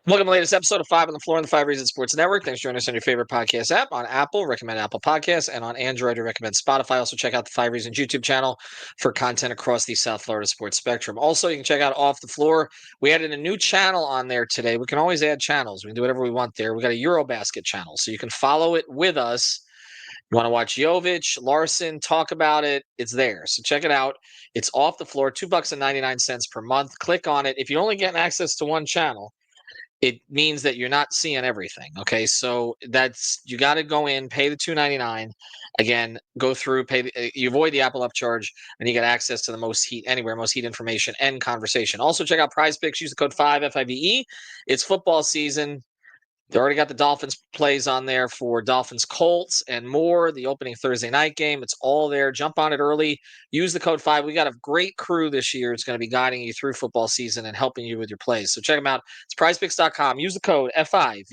Welcome to the latest episode of Five on the Floor on the Five Reasons Sports Network. Thanks for joining us on your favorite podcast app. On Apple, recommend Apple Podcasts, and on Android, we recommend Spotify. Also, check out the Five Reasons YouTube channel for content across the South Florida sports spectrum. Also, you can check out Off the Floor. We added a new channel on there today. We can always add channels. We can do whatever we want there. We got a Eurobasket channel, so you can follow it with us. You want to watch Jovic, Larson, talk about it, it's there. So check it out. It's Off the Floor, $2.99 per month. Click on it. If you only get access to one channel, it means that you're not seeing everything. Okay, so that's you got to go in, pay the $2.99. Again, go through, you avoid the Apple upcharge, and you get access to the most heat anywhere, most heat information and conversation. Also, check out Prize Picks. Use the code 5FIVE. It's football season. They already got the Dolphins plays on there for Dolphins Colts and more. The opening Thursday night game. It's all there. Jump on it early. Use the code 5. We got a great crew this year. It's going to be guiding you through football season and helping you with your plays. So check them out. It's prizepicks.com. Use the code FIVE.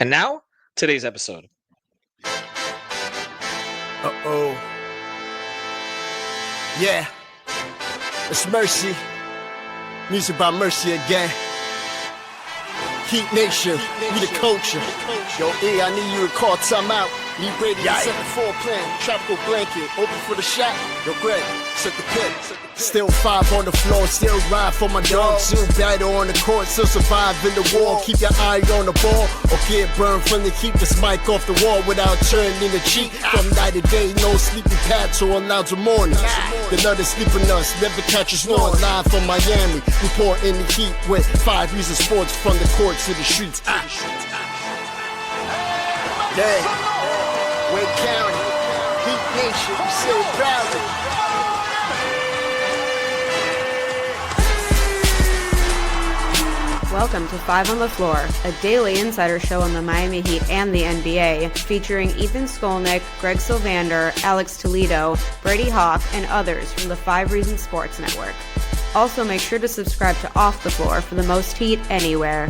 And now, today's episode. Uh-oh. Yeah. It's Mercy. Music by Mercy again. Heat Nation, we the culture. Yo, E, I need you to call timeout. Need Brady to set the floor plan. Tropical blanket, open for the shot. Yo, Greg, set the pick. Still 5 on the floor, still ride for my dog. Still battle on the court, still survive in the war. Keep your eye on the ball, or get burned from the keep this mic off the wall without turning the cheek. From night to day, no sleepy pads or allowed to mourn us. The nut is sleeping us, never catch us snoring. Live from Miami, report in the heat with 5 Reasons Sports from the courts to the streets. Yeah, Wake County, Heat Nation, we say it proudly. Welcome to Five on the Floor, a daily insider show on the Miami Heat and the NBA, featuring Ethan Skolnick, Greg Sylvander, Alex Toledo, Brady Hawk, and others from the Five Reasons Sports Network. Also, make sure to subscribe to Off the Floor for the most heat anywhere.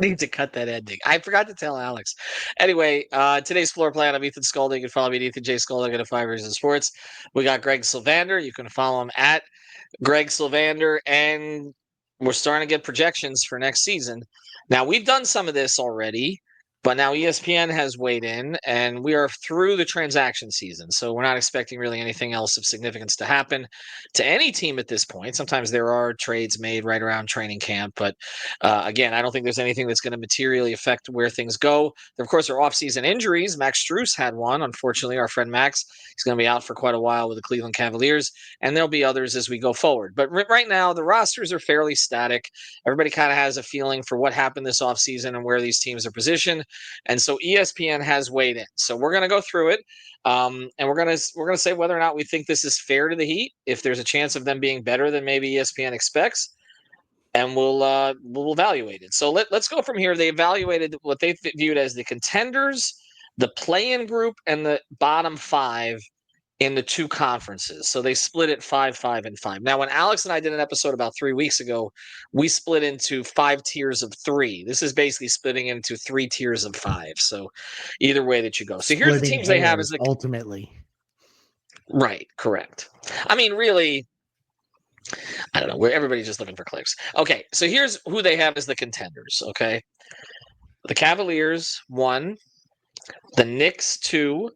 Need to cut that ending. I forgot to tell Alex. Anyway, today's floor plan. I'm Ethan Skolnick. You can follow me at Ethan J. Skolnick at 5 Reasons Sports. We got Greg Sylvander. You can follow him at Greg Sylvander. And we're starting to get projections for next season. Now, we've done some of this already, but now ESPN has weighed in, and we are through the transaction season. So we're not expecting really anything else of significance to happen to any team at this point. Sometimes there are trades made right around training camp, but again, I don't think there's anything that's going to materially affect where things go. There, of course, are off-season injuries. Max Strus had one. Unfortunately, our friend Max, he's going to be out for quite a while with the Cleveland Cavaliers, and there'll be others as we go forward. But right now, the rosters are fairly static. Everybody kind of has a feeling for what happened this offseason and where these teams are positioned. And so ESPN has weighed in. So we're going to go through it. And we're gonna say whether or not we think this is fair to the Heat, if there's a chance of them being better than maybe ESPN expects, and we'll evaluate it. So let's go from here. They evaluated what they viewed as the contenders, the play-in group, and the bottom 5 in the 2 conferences. So they split it 5, 5, and 5. Now, when Alex and I did an episode about 3 weeks ago, we split into 5 tiers of 3. This is basically splitting into 3 tiers of 5. So either way that you go. So here's the teams they have as ultimately. Right, correct. I mean, really, I don't know. Where everybody's just looking for clicks. Okay, so here's who they have as the contenders. Okay, the Cavaliers 1, the Knicks 2,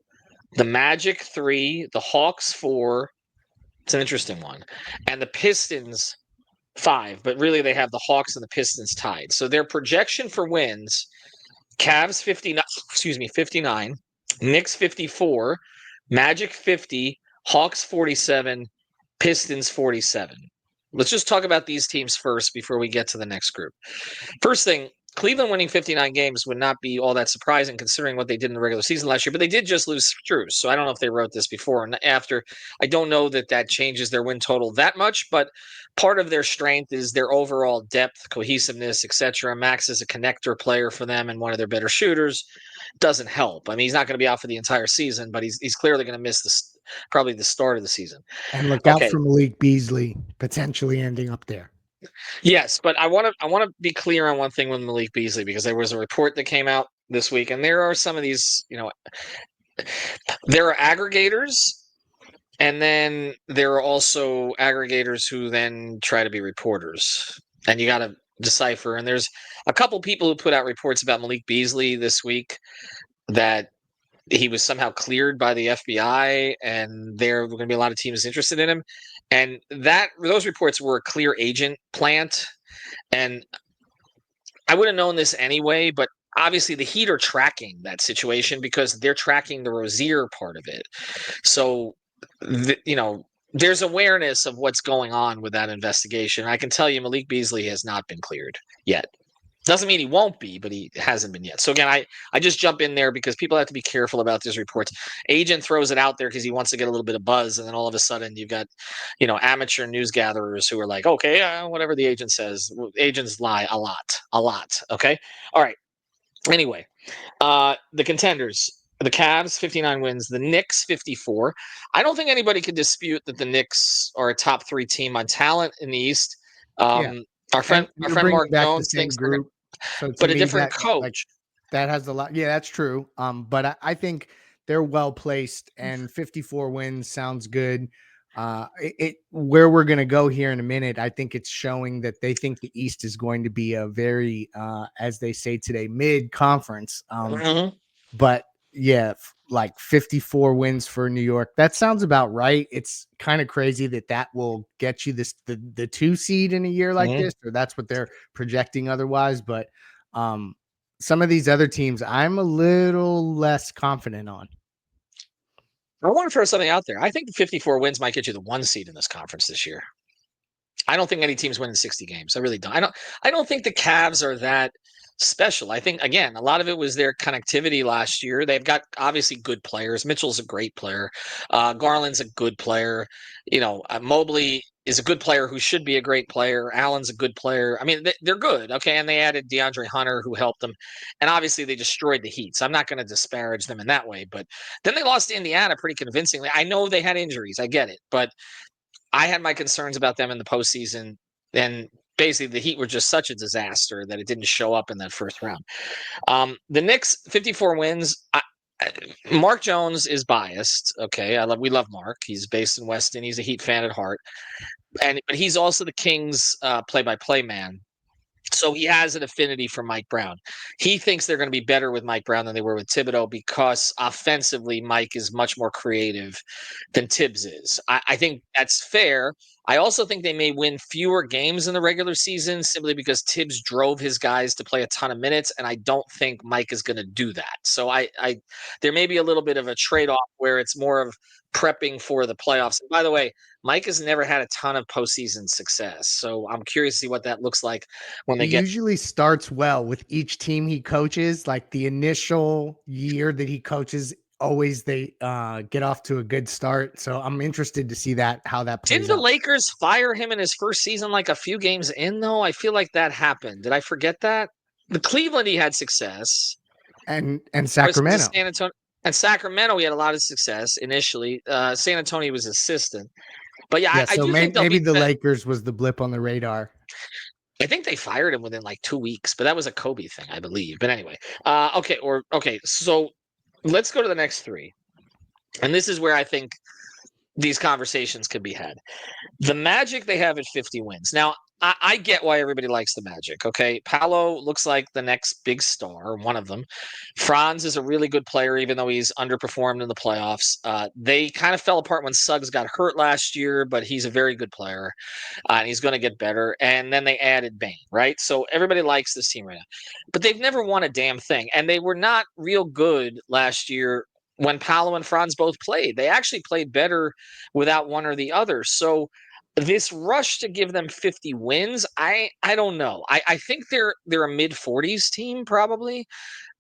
the Magic 3, the Hawks 4. It's an interesting one, and the Pistons 5. But really, they have the Hawks and the Pistons tied. So their projection for wins: Cavs 59. 59. Knicks 54. Magic 50. Hawks 47. Pistons 47. Let's just talk about these teams first before we get to the next group. First thing, Cleveland winning 59 games would not be all that surprising considering what they did in the regular season last year, but they did just lose Strus. So I don't know if they wrote this before and after. I don't know that changes their win total that much, but part of their strength is their overall depth, cohesiveness, etc. Max is a connector player for them and one of their better shooters. Doesn't help. I mean, he's not going to be out for the entire season, but he's clearly going to miss probably the start of the season. And look out for Malik Beasley potentially ending up there. Yes, but I want to be clear on one thing with Malik Beasley, because there was a report that came out this week, and there are some of these, there are aggregators, and then there are also aggregators who then try to be reporters, and you got to decipher. And there's a couple people who put out reports about Malik Beasley this week that he was somehow cleared by the FBI, and there were going to be a lot of teams interested in him. And those reports were a clear agent plant, and I would have known this anyway, but obviously the Heat are tracking that situation because they're tracking the Rozier part of it. So, there's awareness of what's going on with that investigation. I can tell you Malik Beasley has not been cleared yet. Doesn't mean he won't be, but he hasn't been yet. So again, I just jump in there because people have to be careful about these reports. Agent throws it out there because he wants to get a little bit of buzz, and then all of a sudden you've got, amateur news gatherers who are like, okay, whatever the agent says. Agents lie a lot. Okay, all right. Anyway, the contenders. The Cavs, 59 wins. The Knicks, 54. I don't think anybody could dispute that the Knicks are a top 3 team on talent in the East. Yeah. Our friend You're bringing Mark back the Jones same thinks they're going group. So to but a me, different like coach. that has a lot. Yeah, that's true. But I think they're well placed, and 54 wins sounds good. Where we're gonna go here in a minute, I think it's showing that they think the East is going to be a very, as they say today, mid conference. But yeah, like 54 wins for New York. That sounds about right. It's kind of crazy that will get you the 2 seed in a year like this, or that's what they're projecting otherwise. But some of these other teams, I'm a little less confident on. I want to throw something out there. I think the 54 wins might get you the 1 seed in this conference this year. I don't think any team's winning 60 games. I really don't. I don't think the Cavs are that special. I think, again, a lot of it was their connectivity last year. They've got obviously good players. Mitchell's a great player. Garland's a good player. Mobley is a good player who should be a great player. Allen's a good player. I mean, they're good. Okay. And they added DeAndre Hunter, who helped them. And obviously they destroyed the Heat. So I'm not going to disparage them in that way. But then they lost to Indiana pretty convincingly. I know they had injuries. I get it. But I had my concerns about them in the postseason, and basically the Heat were just such a disaster that it didn't show up in that first round. The Knicks, 54 wins. Mark Jones is biased. Okay, we love Mark. He's based in Weston. He's a Heat fan at heart, but he's also the Kings play-by-play man. So he has an affinity for Mike Brown. He thinks they're going to be better with Mike Brown than they were with Thibodeau because offensively, Mike is much more creative than Tibbs is. I think that's fair. I also think they may win fewer games in the regular season simply because Tibbs drove his guys to play a ton of minutes, and I don't think Mike is going to do that. So there may be a little bit of a trade-off where it's more of prepping for the playoffs. And by the way, Mike has never had a ton of postseason success. So I'm curious to see what that looks like when they He usually starts well with each team he coaches. Like the initial year that he coaches, always they get off to a good start. So I'm interested to see how that plays Didn't the out. Lakers fire him in his first season like a few games in, though? I feel like that happened. Did I forget that? The Cleveland, he had success. And Was Sacramento. San Antonio and Sacramento, he had a lot of success initially. San Antonio was assistant. But yeah, Yeah, I so do think they'll maybe be the Lakers was the blip on the radar. I think they fired him within like 2 weeks, but that was a Kobe thing, I believe. But anyway, okay. So let's go to the next 3. And this is where I think these conversations could be had. The Magic, they have at 50 wins. Now, I get why everybody likes the Magic, okay? Paolo looks like the next big star, one of them. Franz is a really good player, even though he's underperformed in the playoffs. They kind of fell apart when Suggs got hurt last year, but he's a very good player, and he's going to get better. And then they added Bane, right? So everybody likes this team right now. But they've never won a damn thing, and they were not real good last year when Paolo and Franz both played. They actually played better without one or the other. So this rush to give them 50 wins, I don't know. I think they're a mid-40s team probably,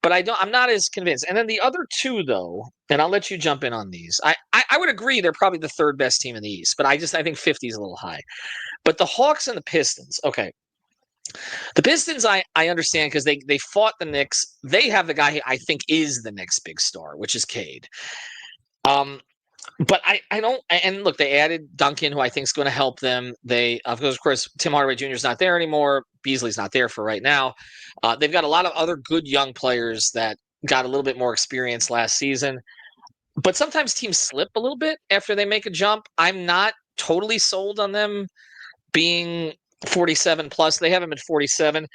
but I'm not as convinced. And then the other 2 though, and I'll let you jump in on these. I would agree they're probably the 3rd best team in the East, but I think 50 is a little high. But the Hawks and the Pistons, okay. The Pistons, I understand because they fought the Knicks. They have the guy I think is the next big star, which is Cade. But I don't. And look, they added Duncan, who I think is going to help them. They, of course, Tim Hardaway Jr. is not there anymore. Beasley's not there for right now. They've got a lot of other good young players that got a little bit more experience last season. But sometimes teams slip a little bit after they make a jump. I'm not totally sold on them being 47 plus. They haven't been 47.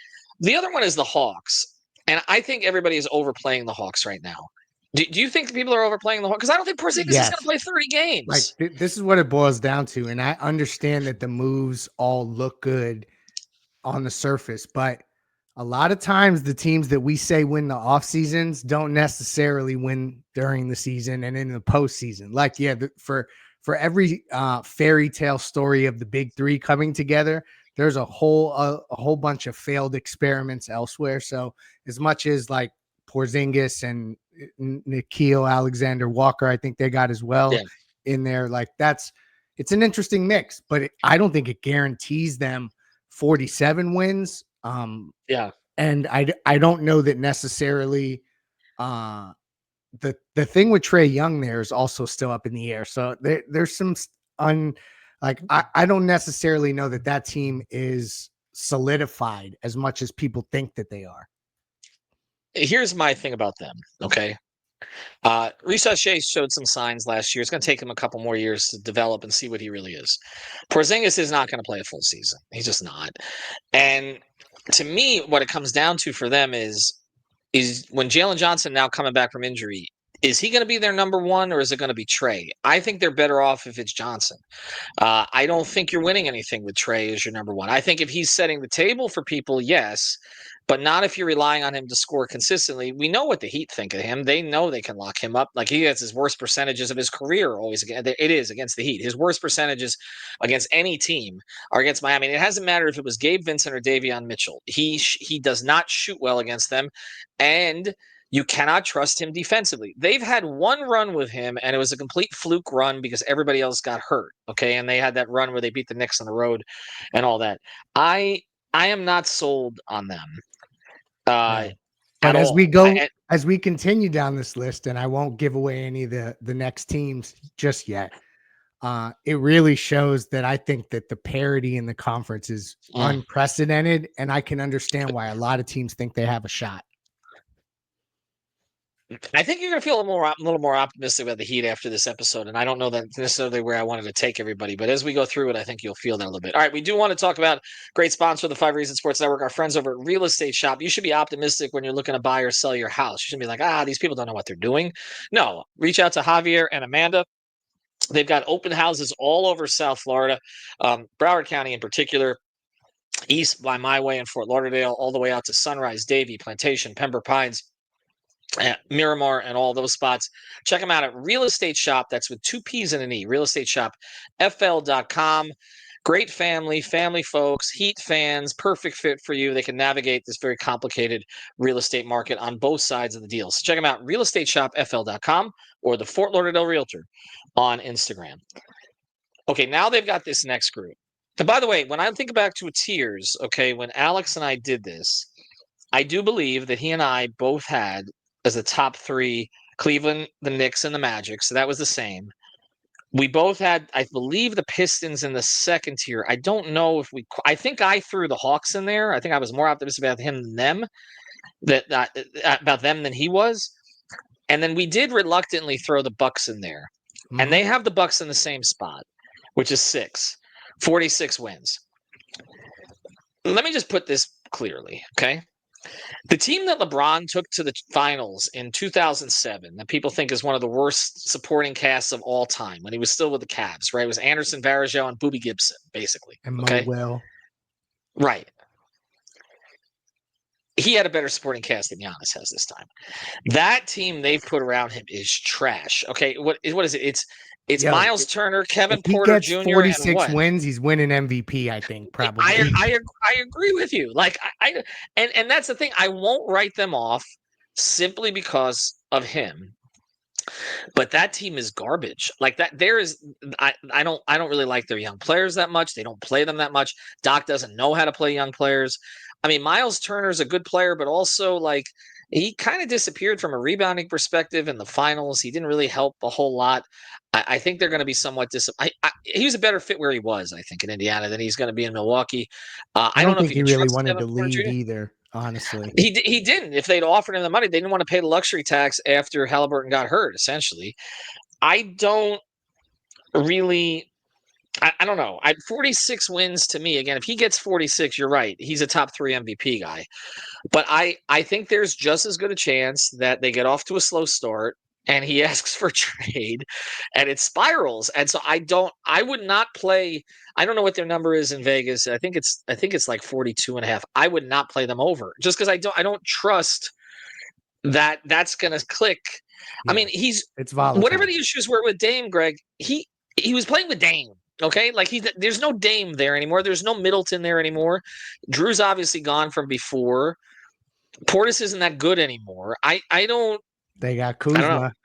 The other one is the Hawks. And I think everybody is overplaying the Hawks right now. Do you think people are overplaying the Hawks? Because I don't think Porzingis is going to Yes. play 30 games. Like this is what it boils down to. And I understand that the moves all look good on the surface, but a lot of times the teams that we say win the off seasons don't necessarily win during the season and in the postseason. Like, yeah, for every fairy tale story of the big three coming together, there's a whole bunch of failed experiments elsewhere. So as much as like Porzingis and Nikhil Alexander Walker, I think they got as well in there. Like it's an interesting mix, but I don't think it guarantees them 47 wins. And I don't know that necessarily the thing with Trae Young there is also still up in the air. So there's some I don't necessarily know that team is solidified as much as people think that they are. Here's my thing about them. Okay. Risa Shea showed some signs last year. It's going to take him a couple more years to develop and see what he really is. Porzingis is not going to play a full season. He's just not. And to me, what it comes down to for them is when Jalen Johnson now coming back from injury, is he going to be their number one or is it going to be Trae? I think they're better off if it's Johnson. I don't think you're winning anything with Trae as your number one. I think if he's setting the table for people, yes, but not if you're relying on him to score consistently. We know what the Heat think of him. They know they can lock him up. Like he has his worst percentages of his career always. It is against the Heat. His worst percentages against any team are against Miami. And it hasn't mattered if it was Gabe Vincent or Davion Mitchell. He does not shoot well against them, and you cannot trust him defensively. They've had one run with him, and it was a complete fluke run because everybody else got hurt. Okay, and they had that run where they beat the Knicks on the road and all that. I am not sold on them. But as we continue down this list, and I won't give away any of the next teams just yet, it really shows that I think that the parity in the conference is unprecedented, and I can understand why a lot of teams think they have a shot. I think you're going to feel a little more optimistic about the Heat after this episode, and I don't know that necessarily where I wanted to take everybody, but as we go through it, I think you'll feel that a little bit. All right, we do want to talk about great sponsor of the 5 Reasons Sports Network, our friends over at Real Estate Shop. You should be optimistic when you're looking to buy or sell your house. You shouldn't be like, these people don't know what they're doing. No, reach out to Javier and Amanda. They've got open houses all over South Florida, Broward County in particular, east by my way in Fort Lauderdale, all the way out to Sunrise, Davie, Plantation, Pembroke Pines, Miramar, and all those spots. Check them out at Real Estate Shop. That's with 2 P's and an E. RealEstateShopFL.com. Great family folks, Heat fans, perfect fit for you. They can navigate this very complicated real estate market on both sides of the deal. So check them out, RealEstateShopFL.com or the Fort Lauderdale Realtor on Instagram. Okay, now they've got this next group. And by the way, when I think back to tiers, okay, when Alex and I did this, I do believe that he and I both had as the top 3 Cleveland, the Knicks, and the Magic. So that was the same. We both had, I believe, the Pistons in the second tier. I don't know if I think I threw the Hawks in there. I think I was more optimistic about him than them, about them than he was. And then we did reluctantly throw the Bucks in there. Mm-hmm. And they have the Bucks in the same spot, which is 46 wins. Let me just put this clearly, okay? The team that LeBron took to the finals in 2007 that people think is one of the worst supporting casts of all time when he was still with the Cavs, right? It was Anderson, Varejao, and Boobie Gibson, basically. And Mo Will. Right. He had a better supporting cast than Giannis has this time. That team they've put around him is trash. Okay, what is it? It's Miles Turner, Kevin Porter Jr. He gets 46 wins. He's winning MVP, I think, probably. I agree with you. Like and that's the thing. I won't write them off simply because of him. But that team is garbage. Like that, I don't really like their young players that much. They don't play them that much. Doc doesn't know how to play young players. I mean, Miles Turner's a good player, but also like he kind of disappeared from a rebounding perspective in the finals. He didn't really help a whole lot. I think they're going to be somewhat he was a better fit where he was, I think, in Indiana than he's going to be in Milwaukee. I I don't don't know if think you he can really trust wanted Devin to Porter leave Jr. either, honestly. He didn't. If they'd offered him the money, they didn't want to pay the luxury tax after Halliburton got hurt, essentially. I don't really. I don't know. 46 wins to me, again, if he gets 46, you're right. He's a top 3 MVP guy. But I think there's just as good a chance that they get off to a slow start and he asks for trade and it spirals. And so I would not play. I don't know what their number is in Vegas. I think it's like 42.5. I would not play them over just because I don't trust that that's gonna click. I Yeah, mean, he's it's whatever volatile. the issues were with Dame, Greg, he was playing with Dame. Okay, like there's no Dame there anymore. There's no Middleton there anymore. Drew's obviously gone from before. Portis isn't that good anymore. They got I don't know. Kuzma.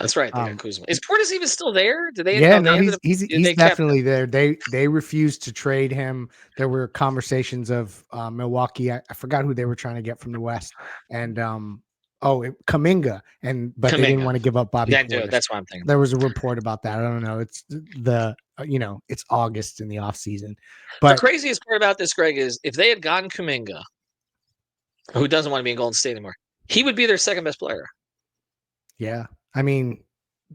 That's right. They got Kuzma. Is Portis even still there? Did they? Yeah, No, no, they ended up. he's They kept him. definitely there. They refused to trade him. There were conversations of Milwaukee. I forgot who they were trying to get from the West, and Kuminga, but they didn't Kaminga. want to give up Bobby Then do it. Portis. That's what I'm thinking. There was a report about that. I don't know. It's it's August in the off season, The but craziest part about this, Greg, is if they had gotten Kuminga, who doesn't want to be in Golden State anymore, he would be their second best player. yeah, I mean,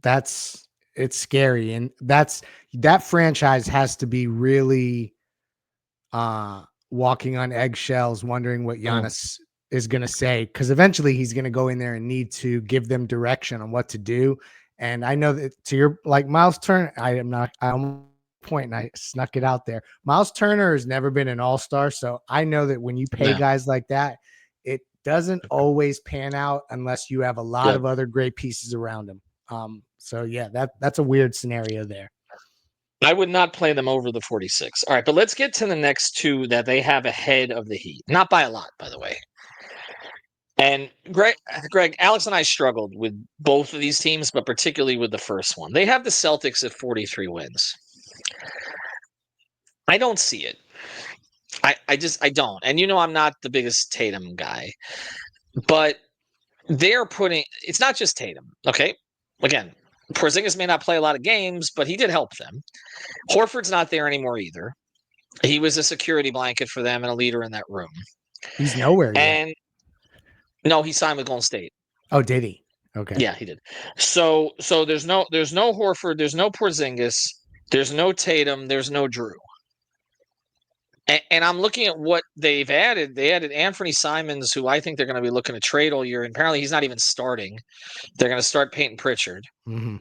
it's scary, and that franchise has to be really walking on eggshells, wondering what Giannis is going to say, because eventually he's going to go in there and need to give them direction on what to do. And I know that to your Miles Turner, I'm pointing, I snuck it out there. Miles Turner has never been an all-star, so I know that when you pay guys like that, it doesn't always pan out unless you have a lot of other great pieces around him. So yeah, that's a weird scenario there. I would not play them over the 46. All right, but let's get to the next two that they have ahead of the Heat. Not by a lot, by the way. And Greg, Alex and I struggled with both of these teams, but particularly with the first one. They have the Celtics at 43 wins. I don't see it. I don't. And I'm not the biggest Tatum guy, but they're it's not just Tatum. Okay. Again, Porzingis may not play a lot of games, but he did help them. Horford's not there anymore either. He was a security blanket for them and a leader in that room. He's nowhere yet. And no, he signed with Golden State. Oh, did he? Okay. Yeah, he did. So there's no Horford, there's no Porzingis, there's no Tatum, there's no Drew. And I'm looking at what they've added. They added Anthony Simons, who I think they're going to be looking to trade all year. And apparently he's not even starting. They're going to start Peyton Pritchard. Mm-hmm.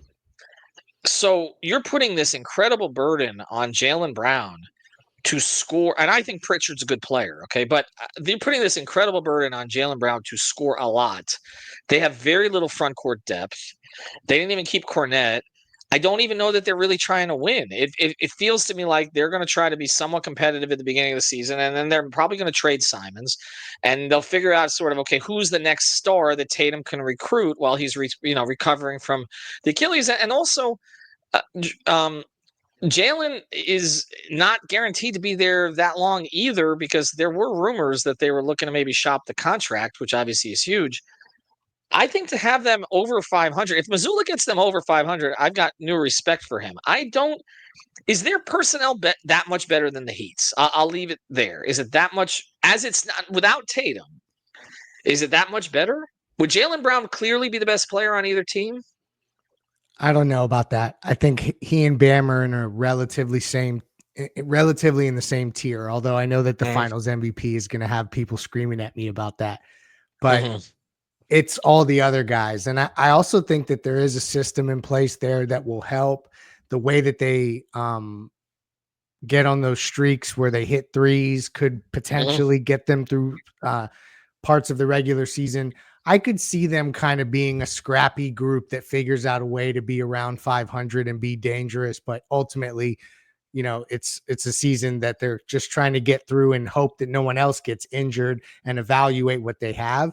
So you're putting this incredible burden on Jaylen Brown to score. And I think Pritchard's a good player, okay? But they're putting this incredible burden on Jaylen Brown to score a lot. They have very little front court depth. They didn't even keep Cornette. I don't even know that they're really trying to win. It feels to me like they're going to try to be somewhat competitive at the beginning of the season, and then they're probably going to trade Simons, and they'll figure out sort of, okay, who's the next star that Tatum can recruit while he's recovering from the Achilles, and also Jaylen is not guaranteed to be there that long either, because there were rumors that they were looking to maybe shop the contract, which obviously is huge. I think to have them over 500, if Missoula gets them over 500, I've got new respect for him. Is their personnel that much better than the Heat's? I'll leave it there. Is it that much, as it's not without Tatum? Is it that much better? Would Jaylen Brown clearly be the best player on either team? I don't know about that. I think he and Bam are in a relatively in the same tier, although I know that the finals MVP is going to have people screaming at me about that. But it's all the other guys. And I also think that there is a system in place there that will help. The way that they get on those streaks where they hit threes could potentially get them through parts of the regular season. I could see them kind of being a scrappy group that figures out a way to be around 500 and be dangerous. But ultimately, it's a season that they're just trying to get through and hope that no one else gets injured and evaluate what they have.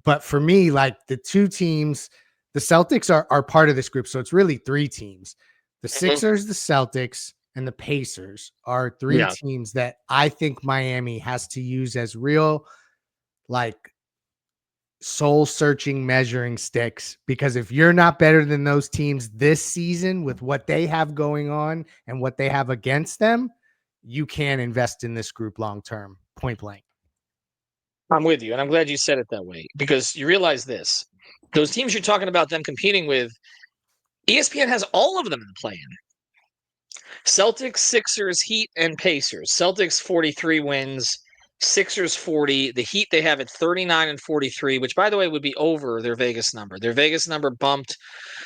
But for me, like the two teams, the Celtics are part of this group. So it's really three teams. The Sixers, the Celtics, and the Pacers are three teams that I think Miami has to use as real, like, soul-searching measuring sticks, because if you're not better than those teams this season with what they have going on and what they have against them, you can't invest in this group long-term, point blank. I'm with you, and I'm glad you said it that way, because you realize this. Those teams you're talking about them competing with, ESPN has all of them in the play-in. Celtics, Sixers, Heat, and Pacers. Celtics 43 wins, Sixers 40. The Heat they have at 39 and 43, which by the way would be over their Vegas number. Their Vegas number bumped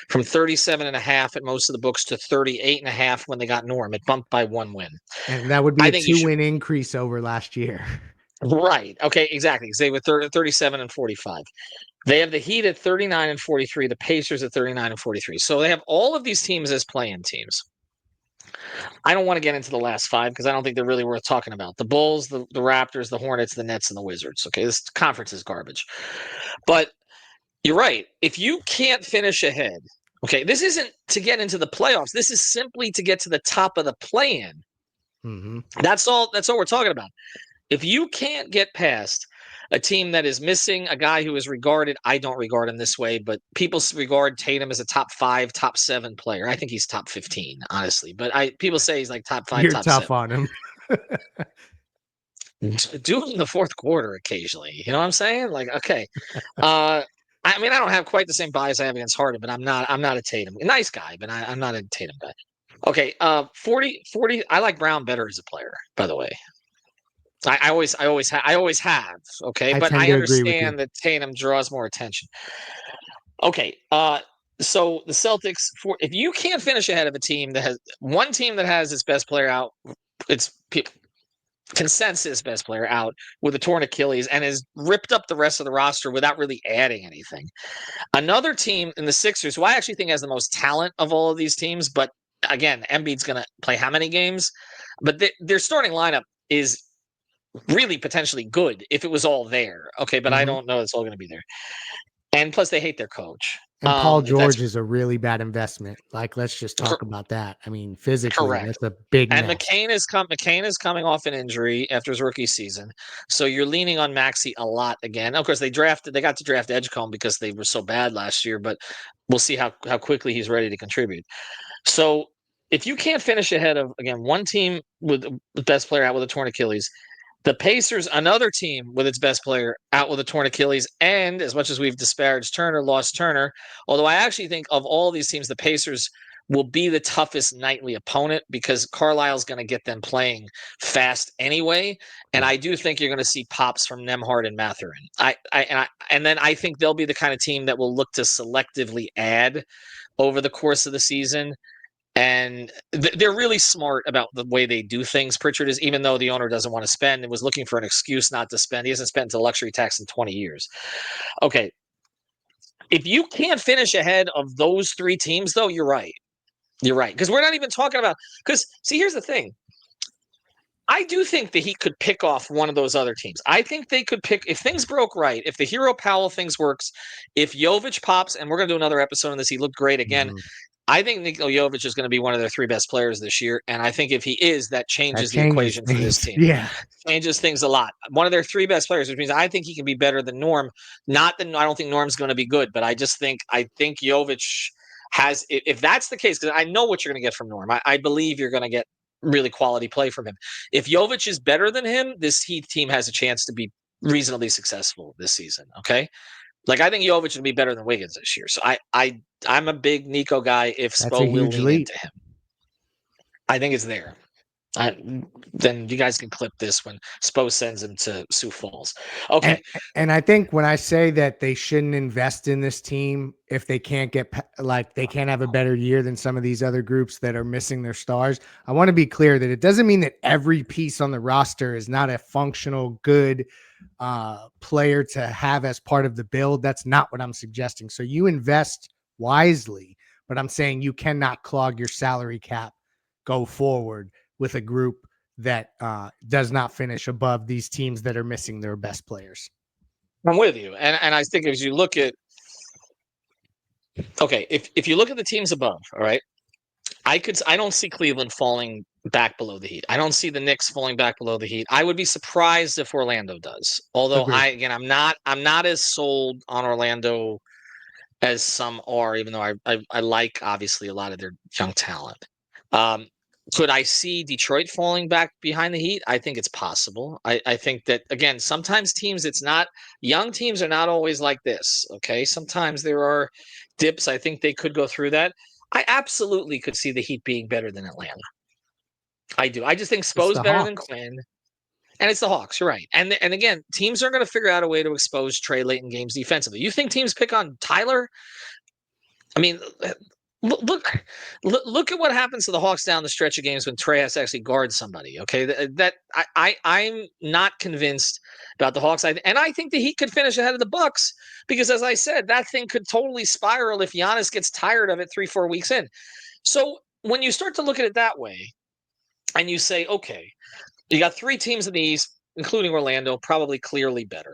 from 37.5 at most of the books to 38.5 when they got Norm. It bumped by 1 win. And that would be I a think you should 2-win increase over last year. right. Okay, exactly. 'Cause they were 37 and 45. They have the Heat at 39 and 43, the Pacers at 39 and 43. So they have all of these teams as play-in teams. I don't want to get into the last 5 because I don't think they're really worth talking about. The Bulls, the Raptors, the Hornets, the Nets, and the Wizards. Okay, this conference is garbage. But you're right. If you can't finish ahead, okay, this isn't to get into the playoffs. This is simply to get to the top of the play-in. Mm-hmm. That's all we're talking about. If you can't get past a team that is missing a guy who is regarded, I don't regard him this way, but people regard Tatum as a top 5, top 7 player. I think he's top 15, honestly. But people say he's like top 5, You're top tough 7. on him. Do it in the fourth quarter occasionally. You know what I'm saying? Like, okay. I mean, I don't have quite the same bias I have against Harden, but I'm not a Tatum. Nice guy, but I'm not a Tatum guy. Okay, 40. I like Brown better as a player, by the way. I always have. Okay, I but tend I to agree with you. understand that Tatum draws more attention. Okay, so the Celtics, if you can't finish ahead of a team that has one team that has its best player out, its consensus best player out with a torn Achilles and has ripped up the rest of the roster without really adding anything. Another team in the Sixers, who I actually think has the most talent of all of these teams, but again, Embiid's going to play how many games? But their starting lineup is really potentially good if it was all there. Okay, but I Mm-hmm. don't know it's all going to be there. And plus, they hate their coach. And Paul If that's George is a really bad investment. Like, let's just talk about that. I mean, physically, correct. that's a big And mess. McCain is coming off an injury after his rookie season, so you're leaning on Maxey a lot again. Of course, they got to draft Edgecombe because they were so bad last year, but we'll see how quickly he's ready to contribute. So if you can't finish ahead of again one team with the best player out with a torn Achilles, the Pacers, another team with its best player out with a torn Achilles, and as much as we've disparaged Turner, lost Turner, although I actually think of all these teams, the Pacers will be the toughest nightly opponent because Carlisle's going to get them playing fast anyway. And I do think you're going to see pops from Nembhard and Mathurin. And then I think they'll be the kind of team that will look to selectively add over the course of the season. And they're really smart about the way they do things. Pritchard is, even though the owner doesn't want to spend and was looking for an excuse not to spend, he hasn't spent the luxury tax in 20 years. Okay. If you can't finish ahead of those 3 teams, though, you're right. You're right. Because we're not even talking about – because, see, here's the thing. I do think that he could pick off one of those other teams. I think they could pick – if things broke right, if the Hero Powell things works, if Jovic pops – and we're going to do another episode on this. He looked great again. Mm-hmm. I think Nikola Jovic is going to be one of their 3 best players this year, and I think if he is, that changes the equation for this team. Yeah. Changes things a lot. One of their 3 best players, which means I think he can be better than Norm. Not that I don't think Norm's going to be good, but I think Jovic has, if that's the case, because I know what you're going to get from Norm. I believe you're going to get really quality play from him. If Jovic is better than him, this Heat team has a chance to be reasonably successful this season, okay? Like, I think Jovic would be better than Wiggins this year. So I'm a big Nico guy if Spo will lean into him. I think it's there. Then you guys can clip this when Spo sends him to Sioux Falls. Okay. And I think when I say that they shouldn't invest in this team if they can't they can't have a better year than some of these other groups that are missing their stars, I want to be clear that it doesn't mean that every piece on the roster is not a functional, good player to have as part of the build. That's not what I'm suggesting. So you invest wisely, but I'm saying you cannot clog your salary cap go forward with a group that does not finish above these teams that are missing their best players. I'm with you. And I think as you look at, okay, if you look at the teams above, all right, I don't see Cleveland falling back below the Heat. I don't see the Knicks falling back below the Heat. I would be surprised if Orlando does. Although Agreed. I'm not as sold on Orlando as some are, even though I like obviously a lot of their young talent. Um, could I see Detroit falling back behind the Heat? I think it's possible. I think that again, sometimes teams it's not young teams are not always like this. Okay. Sometimes there are dips. I think they could go through that. I absolutely could see the Heat being better than Atlanta. I do. I just think It's Spo's the better than Hawks. Quinn. And it's the Hawks, you're right. And again, teams are going to figure out a way to expose Trey late in games defensively. You think teams pick on Tyler? I mean, look at what happens to the Hawks down the stretch of games when Trey has to actually guard somebody. Okay, I'm not convinced about the Hawks. And I think the Heat could finish ahead of the Bucks because, as I said, that thing could totally spiral if Giannis gets tired of it 3-4 weeks in. So when you start to look at it that way, and you say, okay, you got three teams in the East, including Orlando, probably clearly better,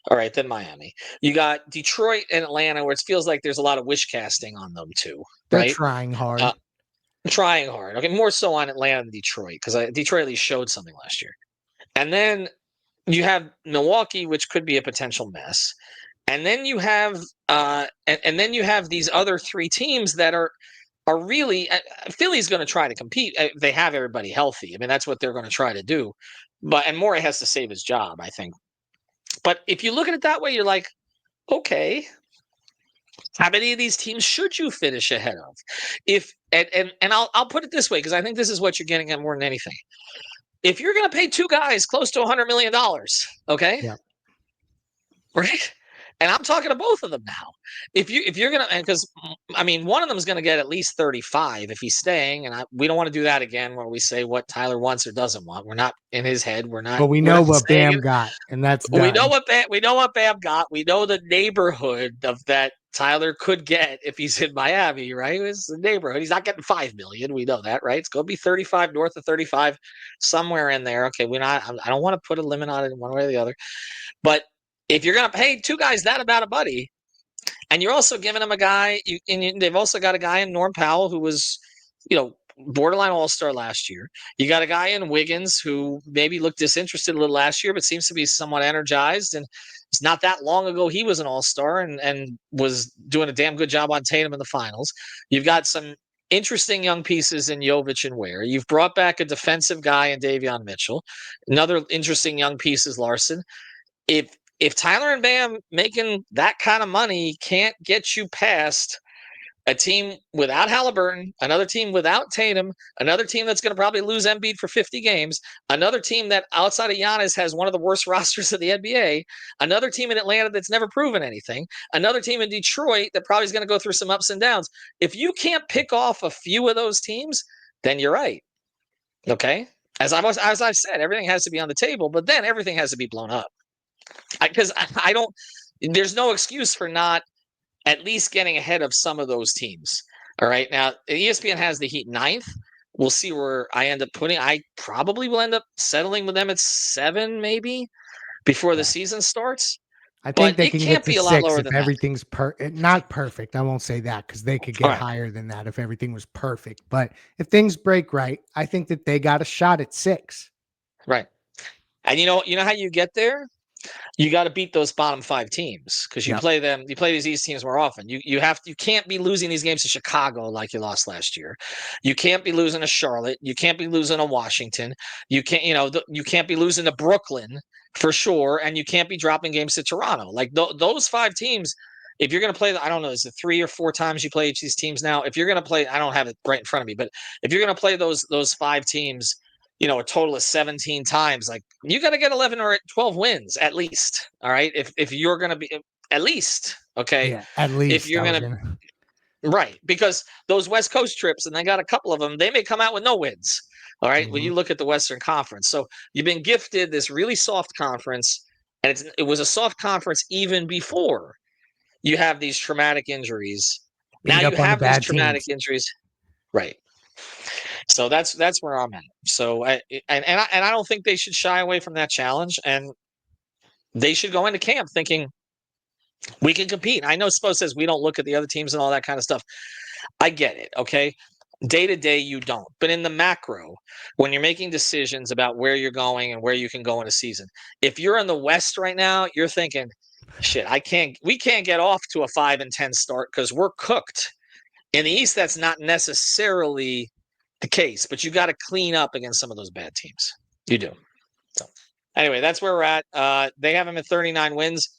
all right, than Miami. You got Detroit and Atlanta, where it feels like there's a lot of wish casting on them too, They're right? trying hard. Uh, trying hard. Okay, more so on Atlanta than Detroit because Detroit at least showed something last year. And then you have Milwaukee, which could be a potential mess. And then you have and then you have these other three teams that are really Philly's going to try to compete. They have everybody healthy. I mean, that's what they're going to try to do. But and Morey has to save his job, I think. But if you look at it that way, you're like, okay, how many of these teams should you finish ahead of? If and I'll put it this way because I think this is what you're getting at more than anything. If you're going to pay two guys close to $100 million, okay, Yeah. right? And I'm talking to both of them now. If you're gonna, because I mean, one of them is gonna get at least 35 if he's staying, and we don't want to do that again where we say what Tyler wants or doesn't want. We're not in his head. We're not. But we We're know not what saying Bam it. got, and that's We know done. what Bam got. We know the neighborhood of that Tyler could get if he's in Miami, right? It's the neighborhood. He's not getting 5 million. We know that, right? It's going to be 35, north of 35, somewhere in there. Okay, we're not. I don't want to put a limit on it one way or the other, but if you're going to pay two guys that amount of money, and you're also giving them a guy, they've also got a guy in Norm Powell who was, borderline all-star last year. You got a guy in Wiggins who maybe looked disinterested a little last year, but seems to be somewhat energized. And it's not that long ago he was an all-star and was doing a damn good job on Tatum in the finals. You've got some interesting young pieces in Jovic and Ware. You've brought back a defensive guy in Davion Mitchell. Another interesting young piece is Larson. If Tyler and Bam making that kind of money can't get you past a team without Halliburton, another team without Tatum, another team that's going to probably lose Embiid for 50 games, another team that outside of Giannis has one of the worst rosters of the NBA, another team in Atlanta that's never proven anything, another team in Detroit that probably is going to go through some ups and downs. If you can't pick off a few of those teams, then you're right. Okay? As I've said, everything has to be on the table, but then everything has to be blown up. Because I don't, there's no excuse for not at least getting ahead of some of those teams. All right. Now, ESPN has the Heat ninth. We'll see where I end up putting. I probably will end up settling with them at 7, maybe before the season starts. I think But they it can get can't to be a lot 6 lower if than that. everything's not perfect. I won't say that because they could All get right. higher than that if everything was perfect. But if things break right, I think that they got a shot at 6. Right. And you know how you get there? You got to beat those bottom 5 teams because you Yep. play them. You play these East teams more often. You can't be losing these games to Chicago like you lost last year. You can't be losing to Charlotte. You can't be losing to Washington. You can't you can't be losing to Brooklyn for sure, and you can't be dropping games to Toronto. Like those 5 teams. If you're going to play, I don't know, is it 3 or 4 times you play each of these teams now? If you're going to play, I don't have it right in front of me, but if you're going to play those 5 teams, a total of 17 times, like you got to get 11 or 12 wins at least. All right. If you're going to be at least, okay. Yeah, at If least you're I was going to, gonna. right. Because those West Coast trips, and they got a couple of them, they may come out with no wins. All right. When Mhm. you look at the Western Conference. So you've been gifted this really soft conference, and it was a soft conference even before you have these traumatic injuries. Now Beat you up on the have these bad traumatic teams. injuries. Right. So that's where I'm at. So I don't think they should shy away from that challenge, and they should go into camp thinking we can compete. I know Spo says we don't look at the other teams and all that kind of stuff. I get it. Okay. Day to day, you don't. But in the macro, when you're making decisions about where you're going and where you can go in a season, if you're in the West right now, you're thinking, shit, we can't get off to a 5-10 start because we're cooked. In the East, that's not necessarily the case, but you got to clean up against some of those bad teams. You do. So, anyway, that's where we're at. They have them at 39 wins.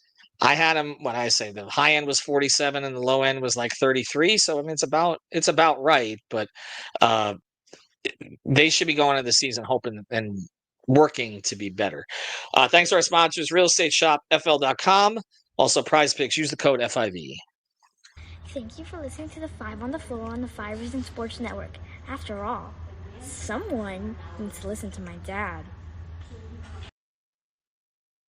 I had them. What I say, the high end was 47 and the low end was like 33. So I mean, it's about right. But they should be going into the season hoping and working to be better. Thanks to our sponsors, Real Estate Shop, FL.com. Also, Prize Picks. Use the code FIV. Thank you for listening to the Five on the Floor on the 5 Reasons Sports Network. After all, someone needs to listen to my dad.